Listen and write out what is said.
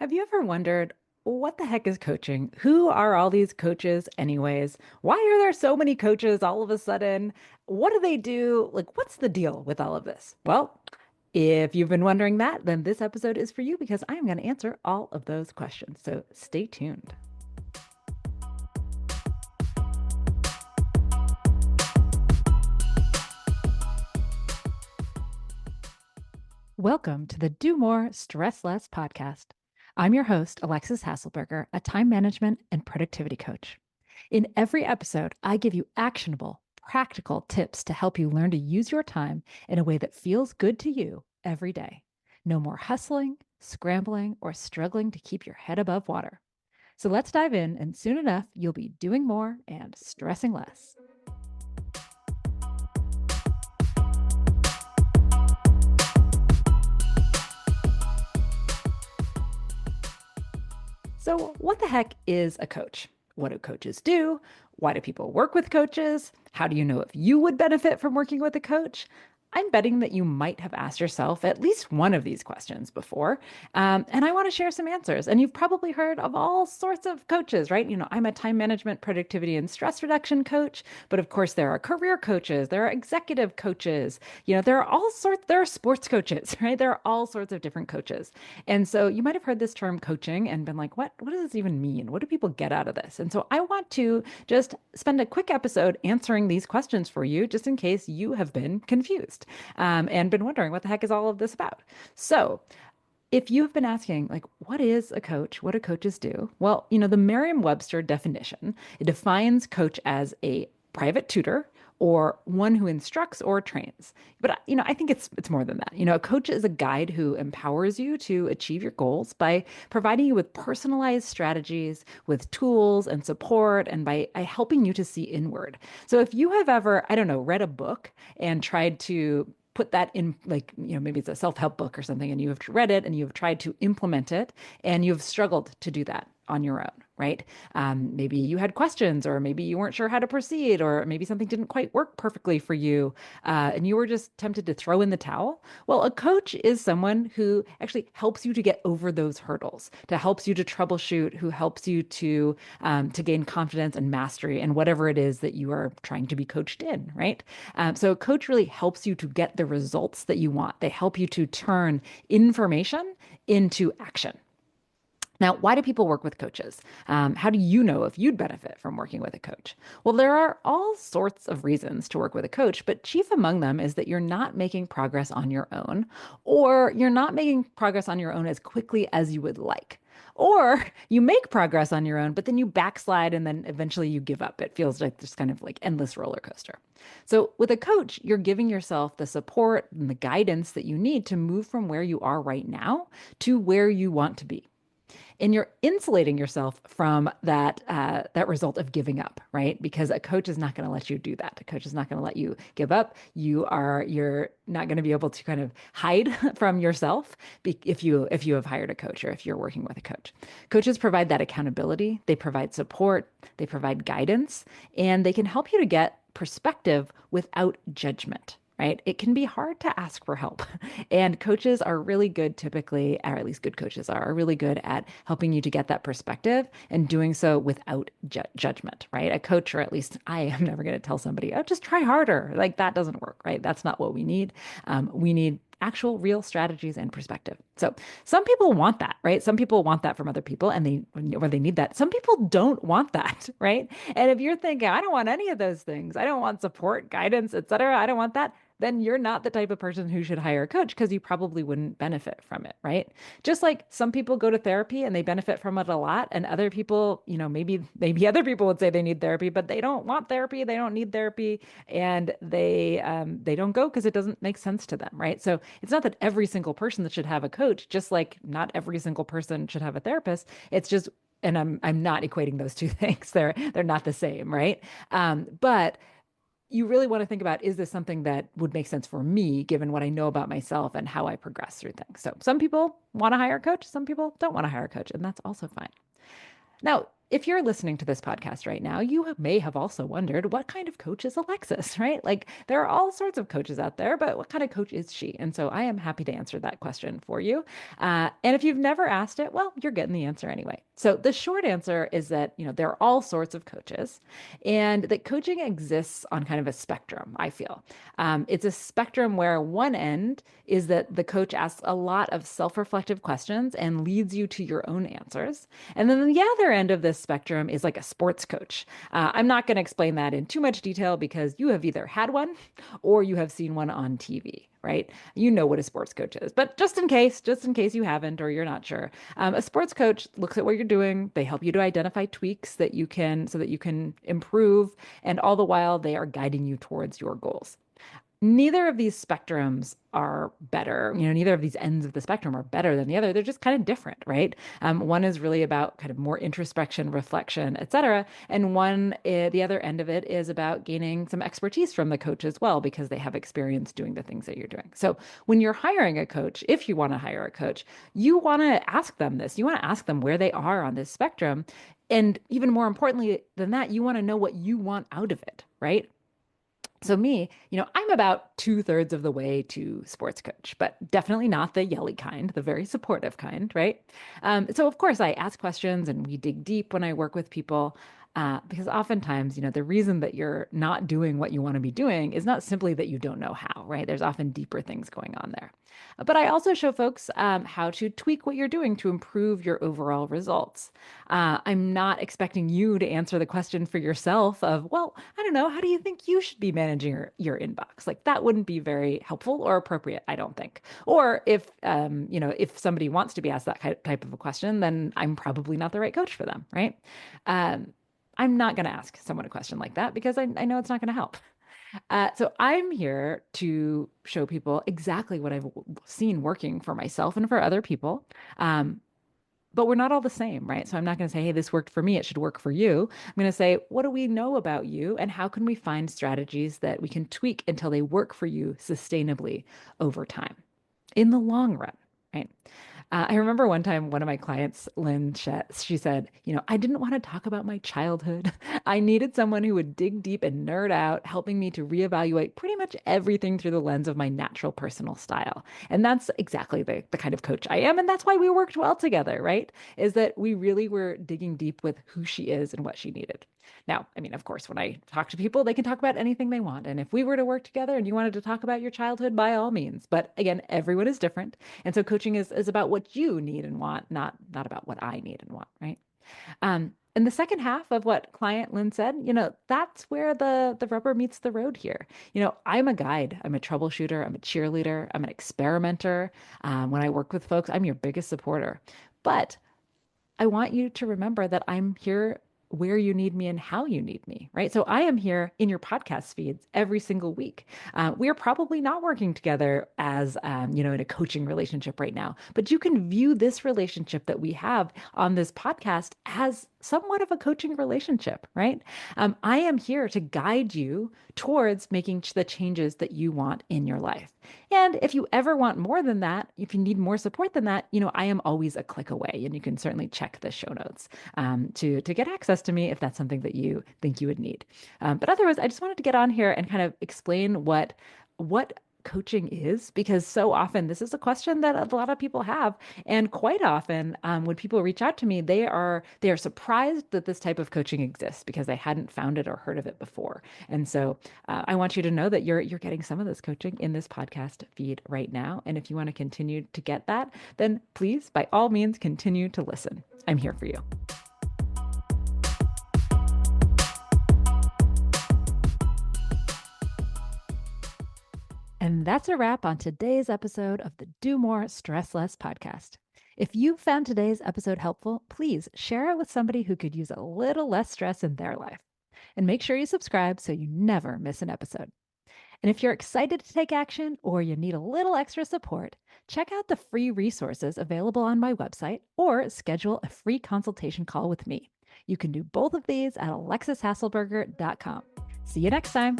Have you ever wondered what the heck is coaching? Who are all these coaches, anyways? Why are there so many coaches all of a sudden? What do they do? Like, what's the deal with all of this? Well, if you've been wondering that, then this episode is for you because I'm going to answer all of those questions. So stay tuned. Welcome to the Do More, Stress Less podcast. I'm your host, Alexis Hasselberger, a time management and productivity coach. In every episode, I give you actionable, practical tips to help you learn to use your time in a way that feels good to you every day. No more hustling, scrambling, or struggling to keep your head above water. So let's dive in, and soon enough, you'll be doing more and stressing less. So, what the heck is a coach? What do coaches do? Why do people work with coaches? How do you know if you would benefit from working with a coach? I'm betting that you might have asked yourself at least one of these questions before. And I want to share some answers. And you've probably heard of all sorts of coaches, right? I'm a time management, productivity, and stress reduction coach. But of course, there are career coaches, there are executive coaches, there are sports coaches, right? There are all sorts of different coaches. And so you might have heard this term coaching and been like, what does this even mean? What do people get out of this? And so I want to just spend a quick episode answering these questions for you, just in case you have been confused and been wondering what the heck is all of this about. So, if you've been asking, like, what is a coach? What do coaches do? Well, the Merriam-Webster definition, it defines coach as a private tutor or one who instructs or trains. But I think it's more than that. A coach is a guide who empowers you to achieve your goals by providing you with personalized strategies, with tools and support, and by helping you to see inward. So if you have ever, I don't know, read a book and tried to put that in, like, maybe it's a self-help book or something, and you have read it and you've tried to implement it and you've struggled to do that on your own, right? Maybe you had questions, or maybe you weren't sure how to proceed, or maybe something didn't quite work perfectly for you, and you were just tempted to throw in the towel. Well, a coach is someone who actually helps you to get over those hurdles, to helps you to troubleshoot, who helps you to gain confidence and mastery in whatever it is that you are trying to be coached in, right? So a coach really helps you to get the results that you want. They help you to turn information into action. Now, why do people work with coaches? How do you know if you'd benefit from working with a coach? Well, there are all sorts of reasons to work with a coach, but chief among them is that you're not making progress on your own, or you're not making progress on your own as quickly as you would like. Or you make progress on your own, but then you backslide and then eventually you give up. It feels like this kind of like endless roller coaster. So, with a coach, you're giving yourself the support and the guidance that you need to move from where you are right now to where you want to be, and you're insulating yourself from that result of giving up, right? Because a coach is not going to let you do that. A coach is not going to let you give up. You're not going to be able to kind of hide from yourself if you have hired a coach or if you're working with a coach. Coaches provide that accountability, they provide support, they provide guidance, and they can help you to get perspective without judgment, right? It can be hard to ask for help. And coaches are really good, typically, or at least good coaches are really good at helping you to get that perspective and doing so without judgment, right? A coach, or at least I am never going to tell somebody, oh, just try harder. Like, that doesn't work, right? That's not what we need. We need actual real strategies and perspective. So some people want that, right? Some people want that from other people and they need that. Some people don't want that, right? And if you're thinking, I don't want any of those things, I don't want support, guidance, etc., I don't want that, then you're not the type of person who should hire a coach because you probably wouldn't benefit from it, right? Just like some people go to therapy and they benefit from it a lot, and other people, maybe other people would say they need therapy, but they don't want therapy, they don't need therapy, and they don't go because it doesn't make sense to them, right? So it's not that every single person that should have a coach, just like not every single person should have a therapist. It's just, and I'm not equating those two things. They're not the same, right? But you really want to think about, is this something that would make sense for me, given what I know about myself and how I progress through things? So some people want to hire a coach, some people don't want to hire a coach, and that's also fine. Now, if you're listening to this podcast right now, you may have also wondered what kind of coach is Alexis, right? Like there are all sorts of coaches out there, but what kind of coach is she? And so I am happy to answer that question for you. And if you've never asked it, well, you're getting the answer anyway. So the short answer is that, there are all sorts of coaches and that coaching exists on kind of a spectrum, I feel. It's a spectrum where one end is that the coach asks a lot of self-reflective questions and leads you to your own answers. And then the other end of this spectrum is like a sports coach. I'm not going to explain that in too much detail because you have either had one or you have seen one on TV, right? You know what a sports coach is. But just in case you haven't or you're not sure, a sports coach looks at what you're doing. They help you to identify tweaks so that you can improve. And all the while, they are guiding you towards your goals. Neither of these spectrums are better. Neither of these ends of the spectrum are better than the other. They're just kind of different, right? One is really about kind of more introspection, reflection, etc. And the other end of it is about gaining some expertise from the coach as well, because they have experience doing the things that you're doing. So when you're hiring a coach, if you want to hire a coach, you want to ask them this. You want to ask them where they are on this spectrum. And even more importantly than that, you want to know what you want out of it, right? So me, I'm about 2/3 of the way to sports coach, but definitely not the yelly kind, the very supportive kind, right? So of course I ask questions and we dig deep when I work with people, because oftentimes, the reason that you're not doing what you want to be doing is not simply that you don't know how, right? There's often deeper things going on there. But I also show folks how to tweak what you're doing to improve your overall results. I'm not expecting you to answer the question for yourself of, well, I don't know, how do you think you should be managing your inbox? Like that wouldn't be very helpful or appropriate, I don't think. Or if somebody wants to be asked that type of a question, then I'm probably not the right coach for them, right? I'm not going to ask someone a question like that because I know it's not going to help. So I'm here to show people exactly what I've seen working for myself and for other people. But we're not all the same, right? So I'm not going to say, hey, this worked for me. It should work for you. I'm going to say, what do we know about you? And how can we find strategies that we can tweak until they work for you sustainably over time in the long run, right? I remember one time one of my clients, Lynn, she said, I didn't want to talk about my childhood. I needed someone who would dig deep and nerd out, helping me to reevaluate pretty much everything through the lens of my natural personal style. And that's exactly the kind of coach I am. And that's why we worked well together, right? Is that we really were digging deep with who she is and what she needed. Now, I mean, of course, when I talk to people, they can talk about anything they want. And if we were to work together and you wanted to talk about your childhood, by all means. But again, everyone is different. And so coaching is about what you need and want, not about what I need and want, right? And the second half of what client Lynn said, that's where the rubber meets the road here. I'm a guide, I'm a troubleshooter, I'm a cheerleader, I'm an experimenter. When I work with folks, I'm your biggest supporter. But I want you to remember that I'm here where you need me and how you need me, right? So I am here in your podcast feeds every single week. We are probably not working together as, in a coaching relationship right now, but you can view this relationship that we have on this podcast as somewhat of a coaching relationship, right? I am here to guide you towards making the changes that you want in your life. And if you ever want more than that, if you need more support than that, I am always a click away, and you can certainly check the show notes to get access to me if that's something that you think you would need. But otherwise, I just wanted to get on here and kind of explain what coaching is, because so often this is a question that a lot of people have, and quite often when people reach out to me, they are surprised that this type of coaching exists because they hadn't found it or heard of it before. And so I want you to know that you're getting some of this coaching in this podcast feed right now, and if you want to continue to get that, then please by all means continue to listen. I'm here for you. And that's a wrap on today's episode of the Do More, Stress Less podcast. If you found today's episode helpful, please share it with somebody who could use a little less stress in their life. And make sure you subscribe so you never miss an episode. And if you're excited to take action or you need a little extra support, check out the free resources available on my website or schedule a free consultation call with me. You can do both of these at alexishasselberger.com. See you next time.